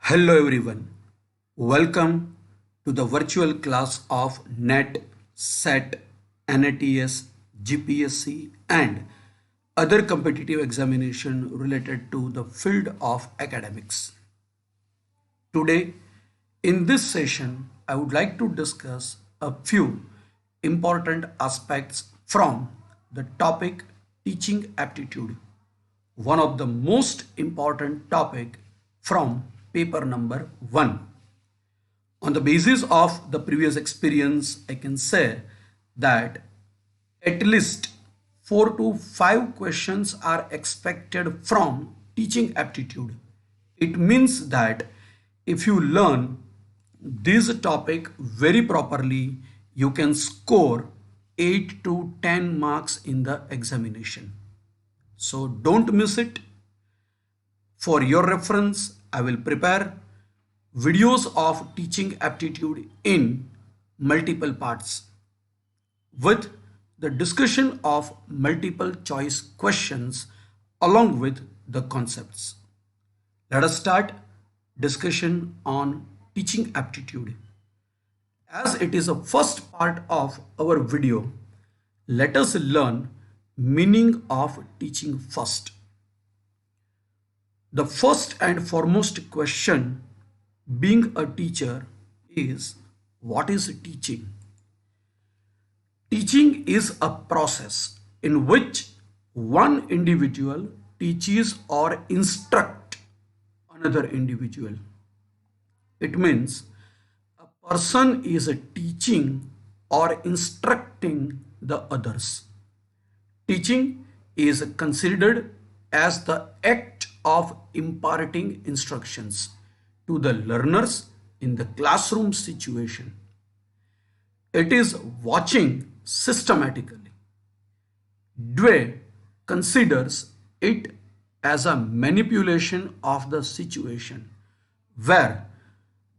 Hello everyone. Welcome to the virtual class of NET, SET, NATS, GPSC and other competitive examination related to the field of academics. Today in this session I would like to discuss a few important aspects from the topic teaching aptitude, one of the most important topic from paper number 1. On the basis of the previous experience, I can say that at least 4 to 5 questions are expected from teaching aptitude. It means that if you learn this topic very properly, you can score 8 to 10 marks in the examination. So don't miss it. For your reference, I will prepare videos of teaching aptitude in multiple parts with the discussion of multiple choice questions along with the concepts. Let us start discussion on teaching aptitude. As it is a first part of our video, let us learn meaning of teaching first. The first and foremost question being a teacher is, what is teaching? Teaching is a process in which one individual teaches or instruct another individual. It means a person is teaching or instructing the others. Teaching is considered as the act of imparting instructions to the learners in the classroom situation. It is watching systematically. Dewey considers it as a manipulation of the situation where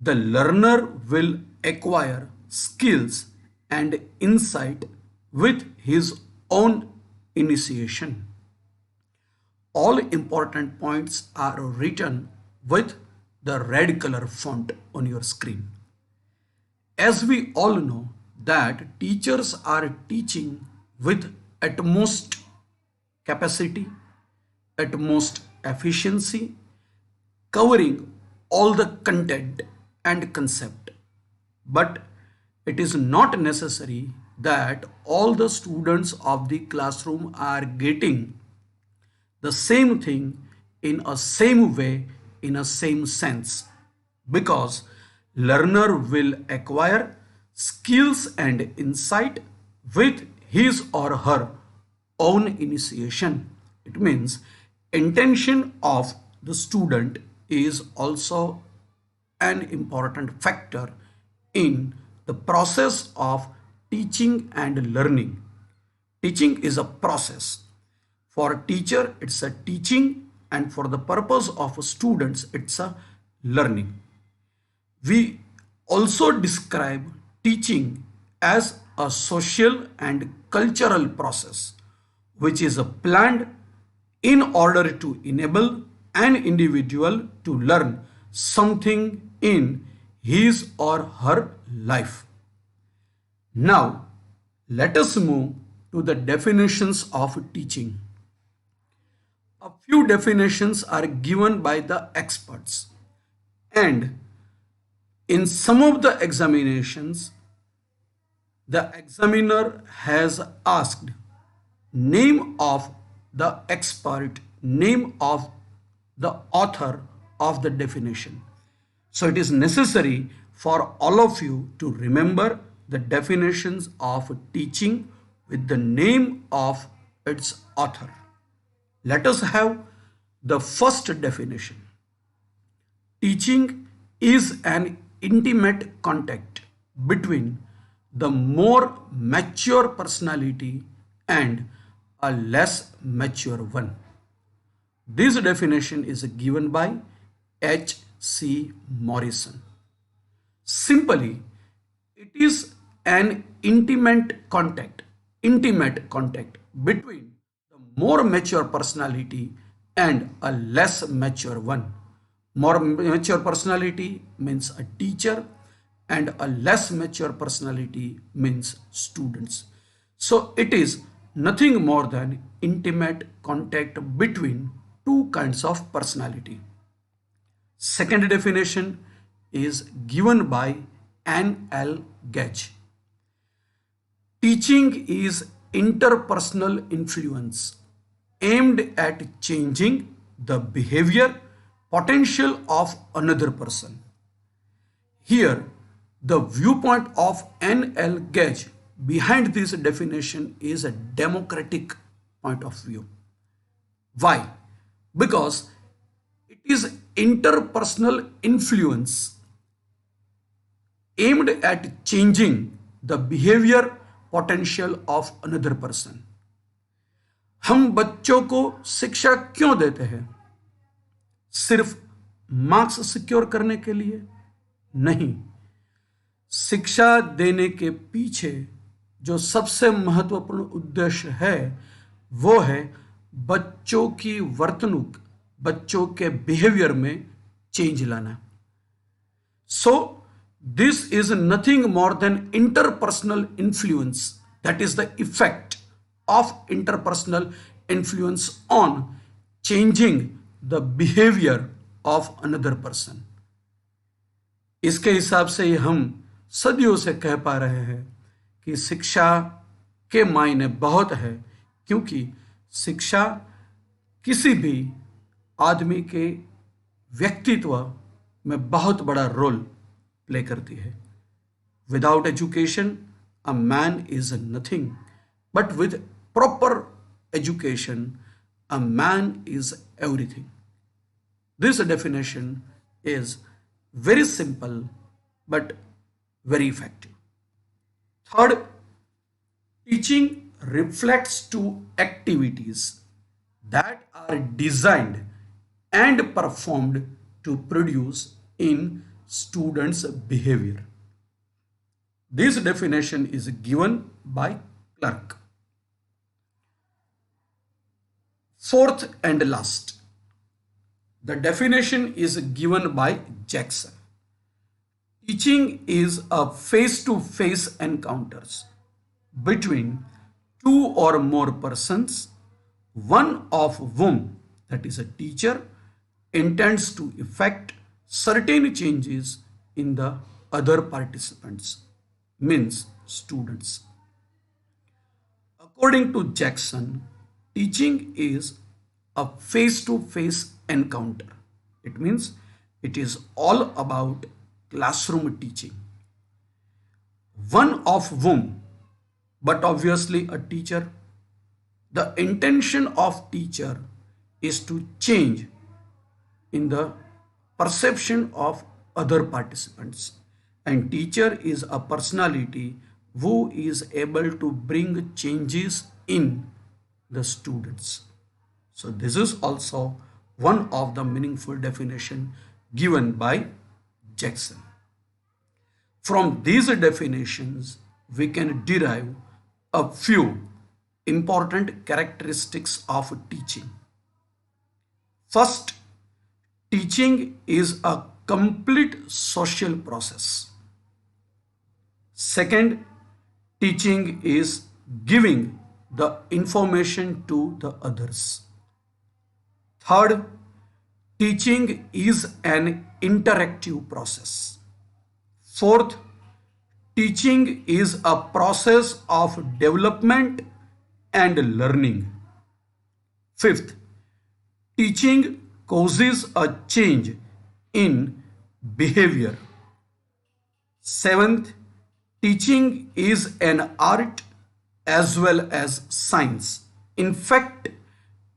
the learner will acquire skills and insight with his own initiation. All important points are written with the red color font on your screen. As we all know that teachers are teaching with utmost capacity, utmost efficiency, covering all the content and concept. But it is not necessary that all the students of the classroom are getting the same thing in a same way, in a same sense, because learner will acquire skills and insight with his or her own initiation. It means intention of the student is also an important factor in the process of teaching and learning. Teaching is a process. For a teacher, it's a teaching, and for the purpose of students, it's a learning. We also describe teaching as a social and cultural process, which is planned in order to enable an individual to learn something in his or her life. Now, let us move to the definitions of teaching. A few definitions are given by the experts, and in some of the examinations, the examiner has asked name of the expert, name of the author of the definition. So it is necessary for all of you to remember the definitions of teaching with the name of its author. Let us have the first definition. Teaching is an intimate contact between the more mature personality and a less mature one. This definition is given by H. C. Morrison. Simply, it is an intimate contact between the more mature personality and a less mature one, More mature personality means a teacher, and a less mature personality means students. So it is nothing more than intimate contact between two kinds of personality. Second definition is given by N. L. Gage. Teaching is interpersonal influence aimed at changing the behavior potential of another person. Here, the viewpoint of N. L. Gage behind this definition is a democratic point of view. Why? Because it is interpersonal influence aimed at changing the behavior potential of another person. हम बच्चों को शिक्षा क्यों देते हैं? सिर्फ marks secure करने के लिए नहीं। शिक्षा देने के पीछे जो सबसे महत्वपूर्ण उद्देश्य है वो है बच्चों की वर्तणूक, बच्चों के बिहेवियर में चेंज लाना। सो this is nothing more than interpersonal influence, that is the effect of interpersonal influence on changing the behavior of another person. इसके हिसाब से ही हम सदियों से कह पा रहे हैं कि शिक्षा के मायने बहुत है, क्योंकि शिक्षा किसी भी आदमी के व्यक्तित्व में बहुत बड़ा रोल प्ले करती है। Without education a man is nothing, but with proper education a man is everything. This definition is very simple but very effective. Third, teaching reflects to activities that are designed and performed to produce in students' behavior. This definition is given by Clark. Fourth and last, the definition is given by Jackson. Teaching is a face-to-face encounters between two or more persons, one of whom, that is a teacher, intends to effect certain changes in the other participants, means students. According to Jackson, teaching is a face-to-face encounter. It means it is all about classroom teaching. One of whom, but obviously a teacher. The intention of teacher is to change in the perception of other participants, and teacher is a personality who is able to bring changes in the students. So this is also one of the meaningful definition given by Jackson. From these definitions, we can derive a few important characteristics of teaching. First, teaching is a complete social process. Second, teaching is giving the information to the others. Third, teaching is an interactive process. Fourth, teaching is a process of development and learning. Fifth, teaching causes a change in behavior. Seventh, teaching is an art as well as science. In fact,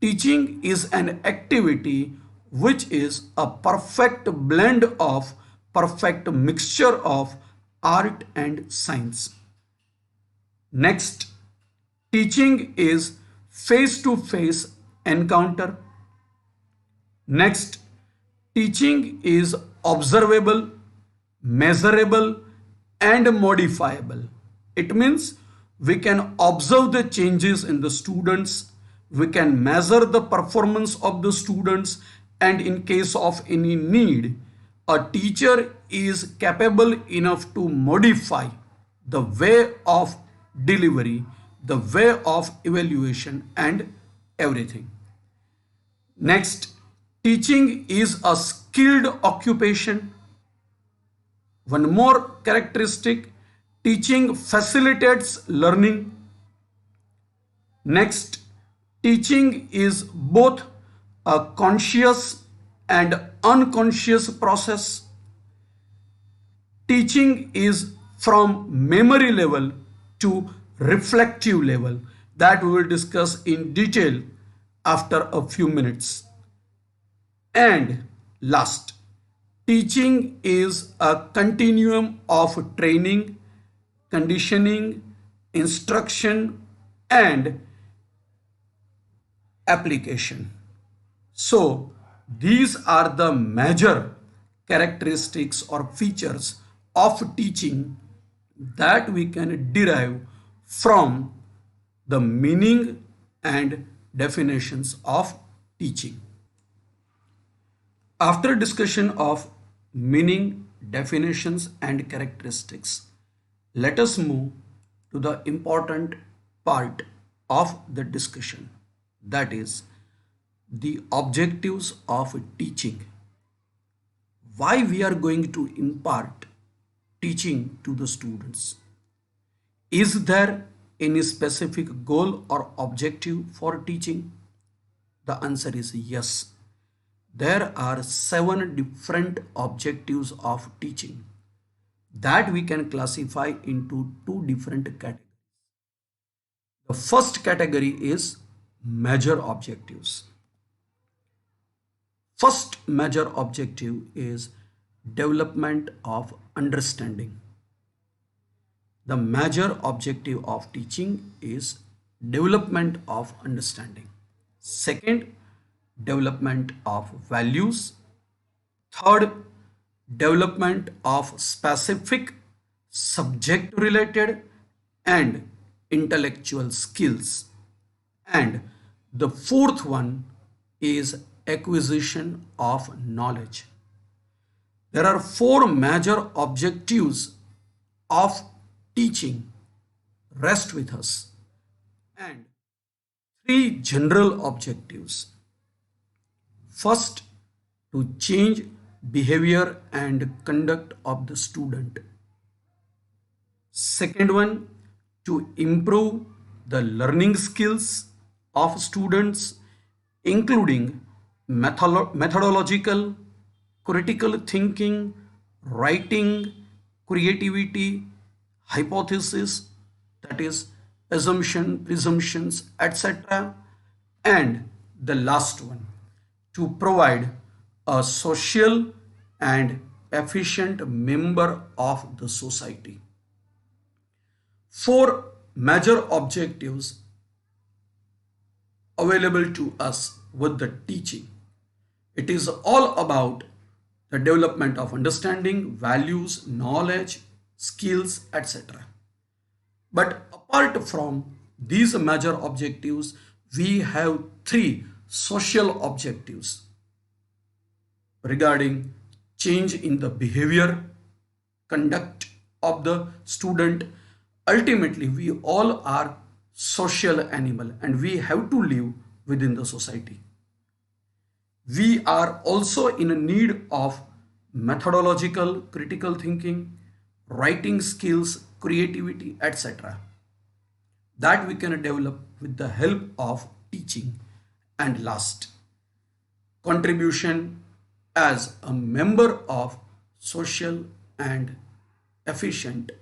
teaching is an activity which is a perfect blend of perfect mixture of art and science. Next, teaching is face-to-face encounter. Next, teaching is observable, measurable, and modifiable. It means we can observe the changes in the students, we can measure the performance of the students, and in case of any need, a teacher is capable enough to modify the way of delivery, the way of evaluation, and everything. Next, teaching is a skilled occupation. One more characteristic, teaching facilitates learning. Next, teaching is both a conscious and unconscious process. Teaching is from memory level to reflective level, that we will discuss in detail after a few minutes. And last, teaching is a continuum of training, conditioning, instruction, and application. So these are the major characteristics or features of teaching that we can derive from the meaning and definitions of teaching. After discussion of meaning, definitions, and characteristics, let us move to the important part of the discussion, that is the objectives of teaching. Why we are going to impart teaching to the students? Is there any specific goal or objective for teaching? The answer is yes. There are 7 different objectives of teaching that we can classify into 2 different categories. The first category is major objectives. First major objective is development of understanding. The major objective of teaching is development of understanding. Second, development of values. Third, development of specific subject related and intellectual skills. And the fourth one is acquisition of knowledge. There are 4 major objectives of teaching. Rest with us. And 3 general objectives. First, to change behavior and conduct of the student. Second one, to improve the learning skills of students, including methodological, critical thinking, writing, creativity, hypothesis, that is assumption, presumptions, etc. And the last one, to provide a social and efficient member of the society. 4 major objectives available to us with the teaching. It is all about the development of understanding, values, knowledge, skills, etc. But apart from these major objectives, we have 3 social objectives regarding change in the behavior, conduct of the student. Ultimately, we all are social animal and we have to live within the society. We are also in a need of methodological, critical thinking, writing skills, creativity, etc. that we can develop with the help of teaching. And last, contribution as a member of social and efficient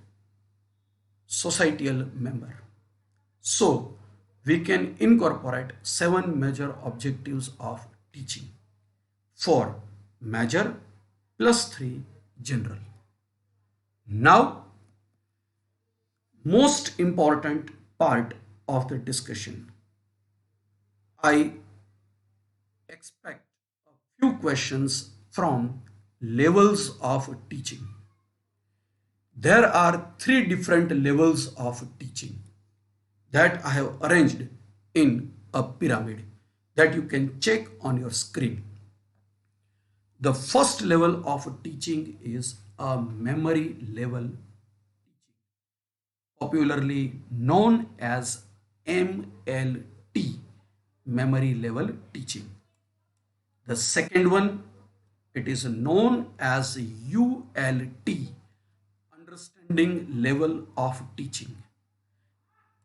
societal member. So we can incorporate 7 major objectives of teaching. 4 major plus 3 general. Now, most important part of the discussion. I expect a few questions from levels of teaching. There are 3 different levels of teaching that I have arranged in a pyramid that you can check on your screen. The first level of teaching is a memory level, popularly known as MLT, memory level teaching. The second one, it is known as ULT, understanding level of teaching.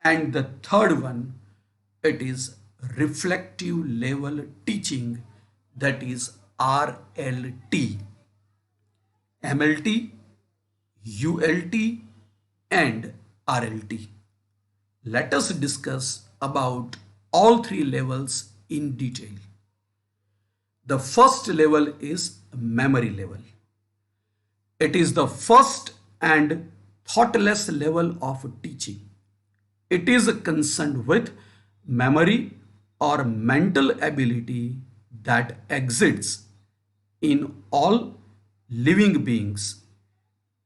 And the third one, it is reflective level teaching, that is RLT. MLT, ULT, and RLT. Let us discuss about all three levels in detail. The first level is memory level. It is the first and thoughtless level of teaching. It is concerned with memory or mental ability that exists in all living beings.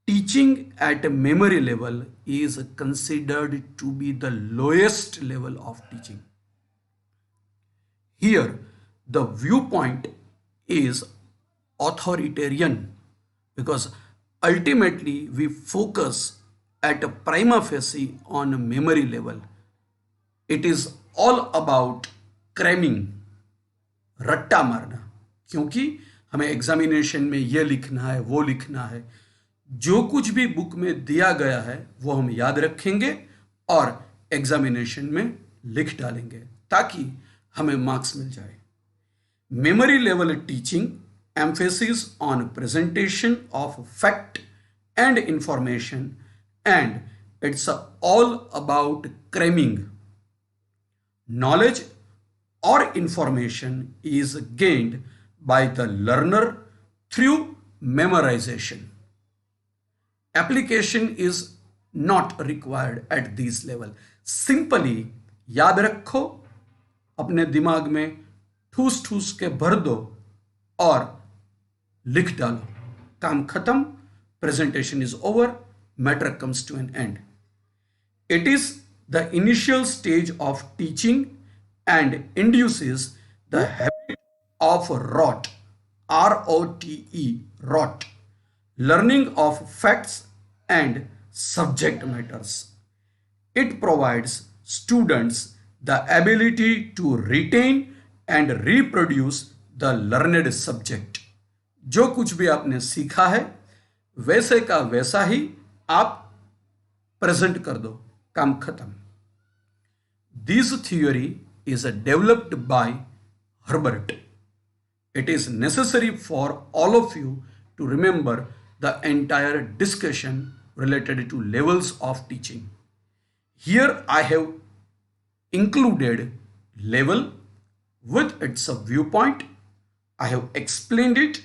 Teaching at a memory level is considered to be the lowest level of teaching. Here, the viewpoint is authoritarian because ultimately we focus at a prima facie on a memory level. It is all about cramming, रट्टा मारना, क्योंकि हमें examination में ये लिखना है, वो लिखना है. जो कुछ भी बुक में दिया गया है वो हम याद रखेंगे और एग्जामिनेशन में लिख डालेंगे ताकि हमें मार्क्स मिल जाए. Memory level teaching emphasis on presentation of fact and information, and it's all about cramming. Knowledge or information is gained by the learner through memorization. Application is not required at this level. Simply याद रखो, अपने दिमाग में ठूस ठूस के भर दो और लिख डालो. काम खत्म, presentation is over, matter comes to an end. It is the initial stage of teaching and induces the habit of rote, R-O-T-E, rote, learning of facts and subject matters. It provides students the ability to retain and reproduce the learned subject. जो कुछ भी आपने सीखा है वैसे का वैसा ही आप प्रेजेंट कर दो, काम खत्म. This theory is developed by Herbert. It is necessary for all of you to remember the entire discussion related to levels of teaching. Here I have included level with its viewpoint. I have explained it,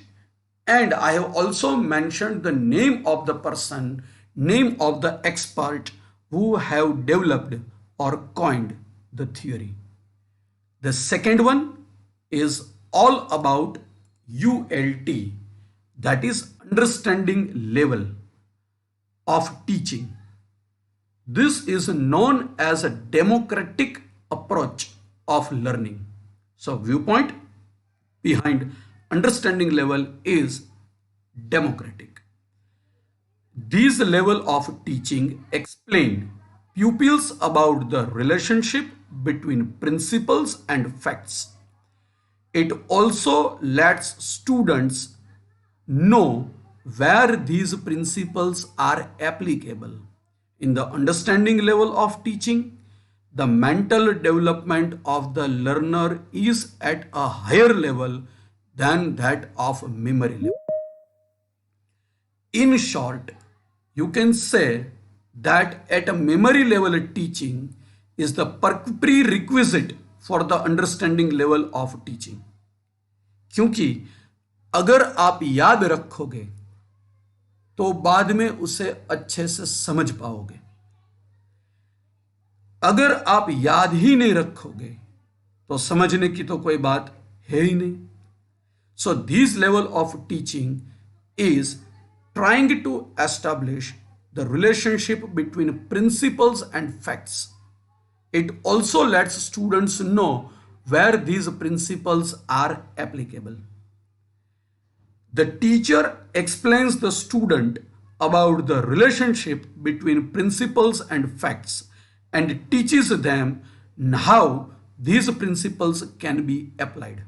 and I have also mentioned the name of the person, name of the expert who have developed or coined the theory. The second one is all about ULT, that is understanding level of teaching. This is known as a democratic approach of learning. So viewpoint behind understanding level is democratic. These level of teaching explain pupils about the relationship between principles and facts. It also lets students know where these principles are applicable. In the understanding level of teaching, the mental development of the learner is at a higher level than that of memory level. In short, you can say that at a memory level teaching is the prerequisite for the understanding level of teaching. क्योंकि अगर आप याद रखोगे तो बाद में उसे अच्छे से समझ पाओगे. अगर आप याद ही नहीं रखोगे तो समझने की तो कोई बात है ही नहीं. So this level of teaching is trying to establish the relationship between principles and facts. It also lets students know where these principles are applicable. The teacher explains the student about the relationship between principles and facts and teaches them how these principles can be applied.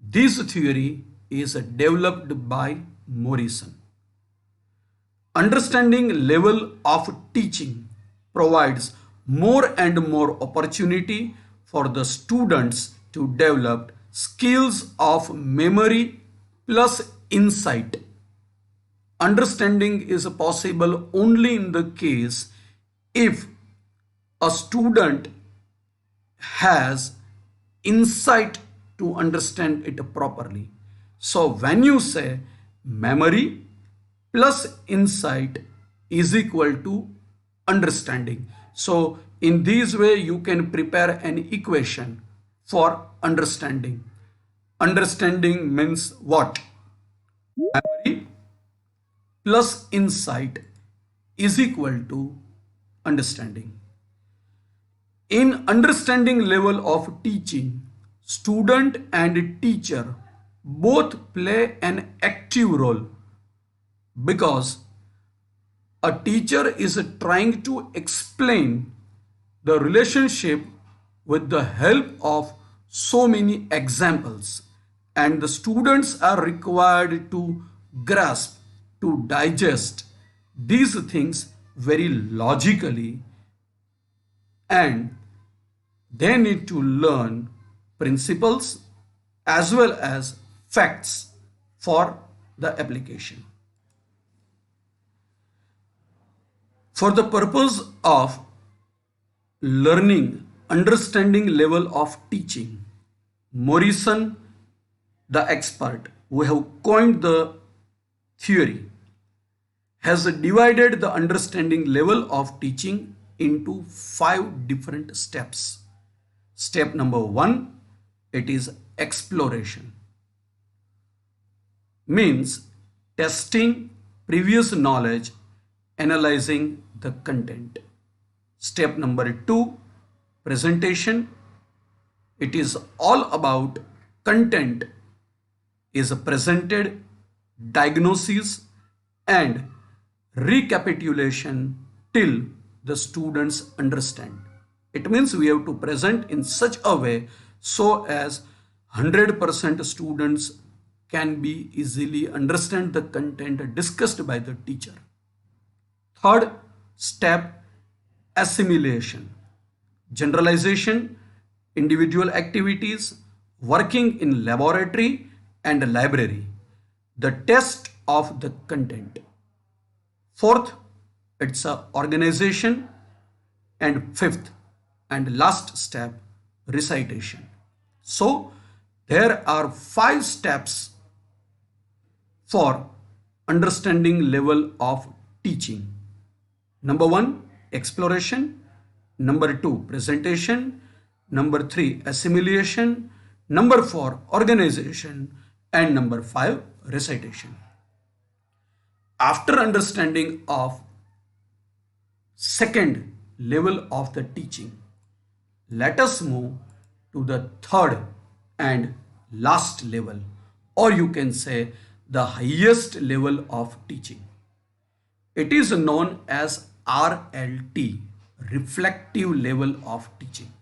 This theory is developed by Morrison. Understanding level of teaching provides more and more opportunity for the students to develop skills of memory plus insight. Understanding is possible only in the case if a student has insight to understand it properly. So when you say memory plus insight is equal to understanding. So in this way you can prepare an equation for understanding. Understanding means what? Memory plus insight is equal to understanding. In understanding level of teaching, student and teacher both play an active role because a teacher is trying to explain the relationship with the help of so many examples, and the students are required to grasp, to digest these things very logically, and they need to learn principles as well as facts for the application. For the purpose of learning understanding level of teaching, Morrison, the expert who have coined the theory, has divided the understanding level of teaching into 5 different steps. Step number 1, it is exploration. Means testing previous knowledge, analyzing the content. Step number 2, presentation. It is all about content is presented, diagnosis and recapitulation till the students understand. It means we have to present in such a way so as 100% students can be easily understand the content discussed by the teacher. Third step, assimilation, generalization, individual activities, working in laboratory and library, the test of the content. Fourth, it's a organization, and fifth and last step, recitation. So there are 5 steps for understanding level of teaching. Number 1, exploration. Number 2, presentation. Number 3, assimilation. Number 4, organization. And number 5, recitation. After understanding of second level of the teaching, let us move to the third and last level, or you can say the highest level of teaching. It is known as RLT, reflective level of teaching.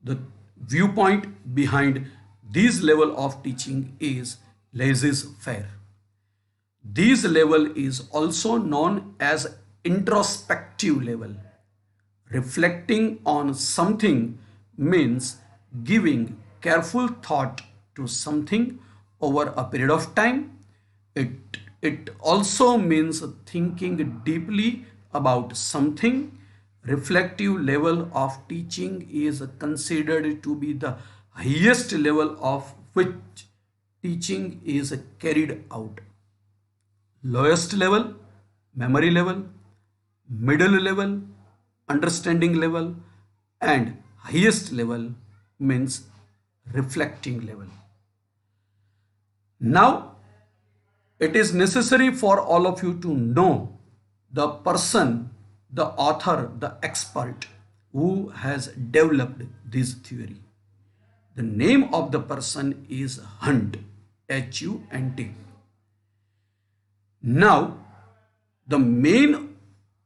The viewpoint behind this level of teaching is laissez-faire. This level is also known as introspective level. Reflecting on something means giving careful thought to something over a period of time. It also means thinking deeply about something. Reflective level of teaching is considered to be the highest level of which teaching is carried out. Lowest level, memory level, middle level, understanding level, and highest level means reflecting level. Now, it is necessary for all of you to know the person, the author, the expert who has developed this theory. The name of the person is Hunt. HUNT. Now, the main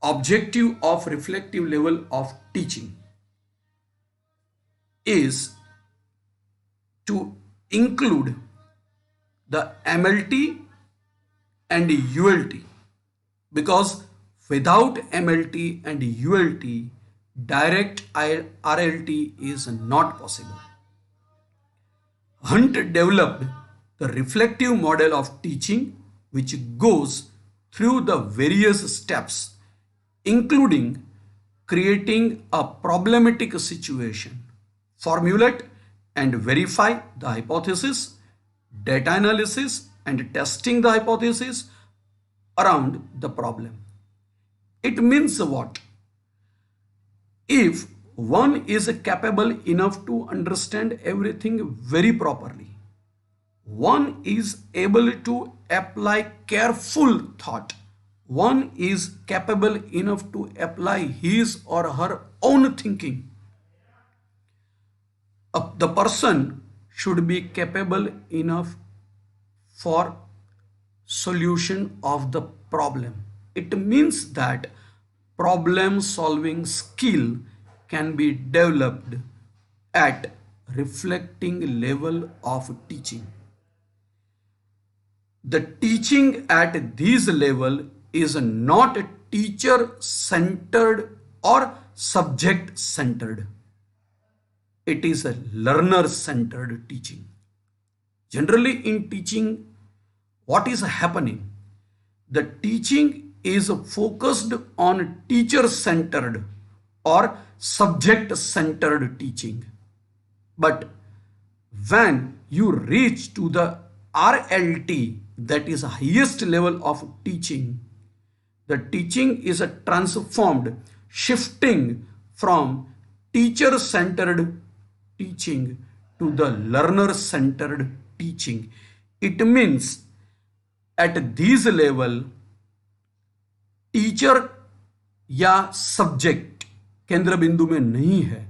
objective of reflective level of teaching is to include the MLT and ULT, because without MLT and ULT, direct RLT is not possible. Hunt developed the reflective model of teaching, which goes through the various steps, including creating a problematic situation, formulate and verify the hypothesis, data analysis and testing the hypothesis around the problem. It means what? If one is capable enough to understand everything very properly, one is able to apply careful thought, one is capable enough to apply his or her own thinking. The person should be capable enough for solution of the problem. It means that problem solving skill can be developed at reflecting level of teaching. The teaching at this level is not teacher centered or subject centered. It is a learner centered teaching. Generally in teaching, what is happening? The teaching is focused on teacher centered or subject centered teaching. But when you reach to the RLT, that is highest level of teaching, the teaching is transformed, shifting from teacher centered teaching to the learner centered teaching. It means at this level teacher या subject केंद्र बिंदु में नहीं है.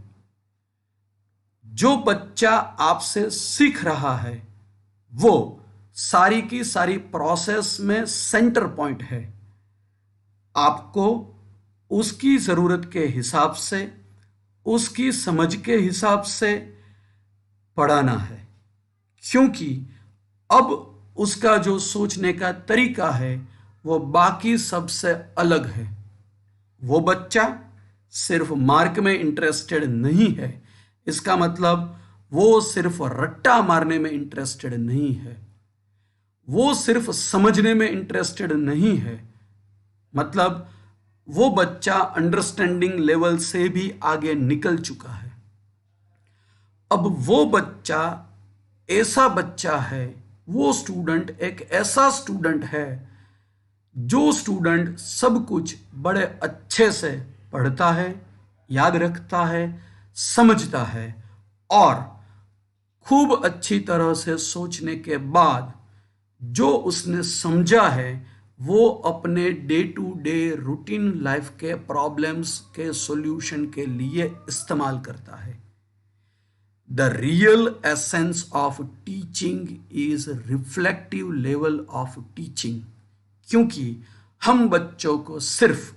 जो बच्चा आपसे सीख रहा है वो सारी की सारी प्रोसेस में सेंटर पॉइंट है. आपको उसकी जरूरत के हिसाब से, उसकी समझ के हिसाब से पढ़ाना है, क्योंकि अब उसका जो सोचने का तरीका है वो बाकी सबसे अलग है. वो बच्चा सिर्फ मार्क में इंटरेस्टेड नहीं है. इसका मतलब वो सिर्फ रट्टा मारने में इंटरेस्टेड नहीं है, वो सिर्फ समझने में इंटरेस्टेड नहीं है. मतलब वो बच्चा अंडरस्टैंडिंग लेवल से भी आगे निकल चुका है. अब वो बच्चा ऐसा बच्चा है, वो स्टूडेंट एक ऐसा स्टूडेंट है जो स्टूडेंट सब कुछ बड़े अच्छे से पढ़ता है, याद रखता है, समझता है और खूब अच्छी तरह से सोचने के बाद जो उसने समझा है वो अपने day to day routine life के प्रॉब्लम्स के सॉल्यूशन के लिए इस्तेमाल करता है. The real essence of teaching is reflective level of teaching. क्योंकि हम बच्चों को सिर्फ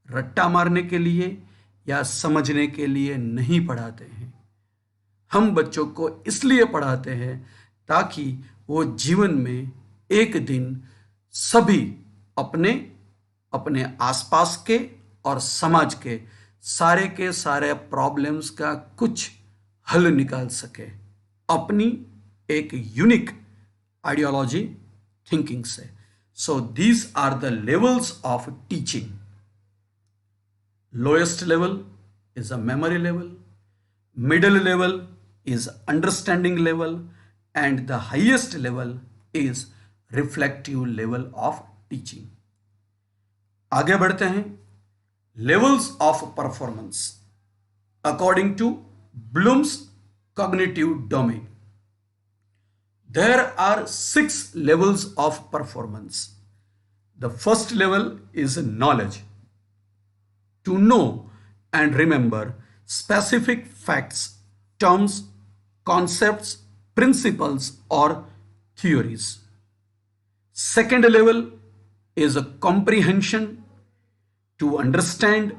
रट्टा मारने के लिए या समझने के लिए नहीं पढ़ाते हैं. हम बच्चों को इसलिए पढ़ाते हैं ताकि वो जीवन में एक दिन सभी अपने अपने आसपास के और समाज के सारे प्रॉब्लम्स का कुछ हल निकाल सके अपनी एक यूनिक आइडियोलॉजी थिंकिंग से. So these are the levels of teaching. Lowest level is a memory level, middle level is understanding level, and the highest level is reflective level of teaching. आगे बढ़ते हैं. Levels of performance according to Bloom's cognitive domain. There are 6 levels of performance. The first level is knowledge. To know and remember specific facts, terms, concepts, principles, or theories. Second level is a comprehension, to understand,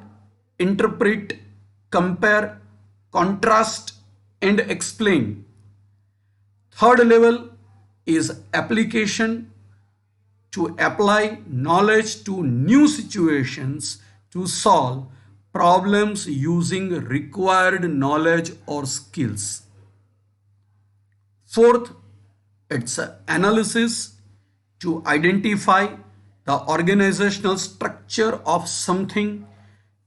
interpret, compare, contrast, and explain. Third level is application, to apply knowledge to new situations to solve problems using required knowledge or skills. Fourth, it's analysis, to identify the organizational structure of something,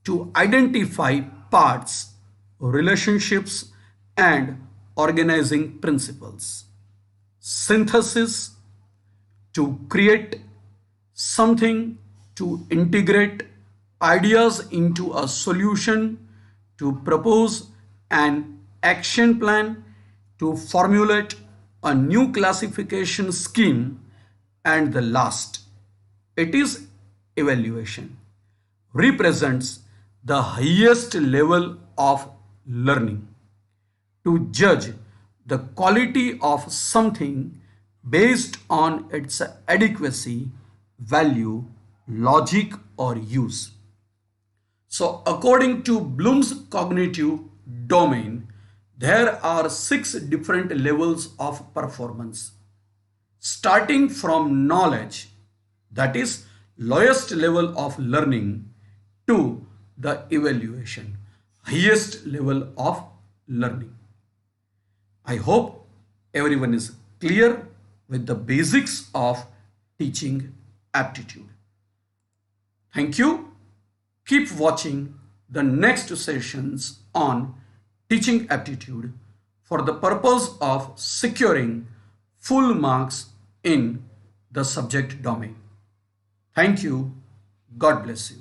to identify parts, relationships, and organizing principles. Synthesis, to create something, to integrate ideas into a solution, to propose an action plan, to formulate a new classification scheme, and the last, it is evaluation, represents the highest level of learning, to judge the quality of something based on its adequacy, value, logic, or use. So, according to Bloom's cognitive domain, there are 6 different levels of performance. Starting from knowledge, that is lowest level of learning, to the evaluation, highest level of learning. I hope everyone is clear with the basics of teaching aptitude. Thank you. Keep watching the next sessions on teaching aptitude for the purpose of securing full marks in the subject domain. Thank you. God bless you.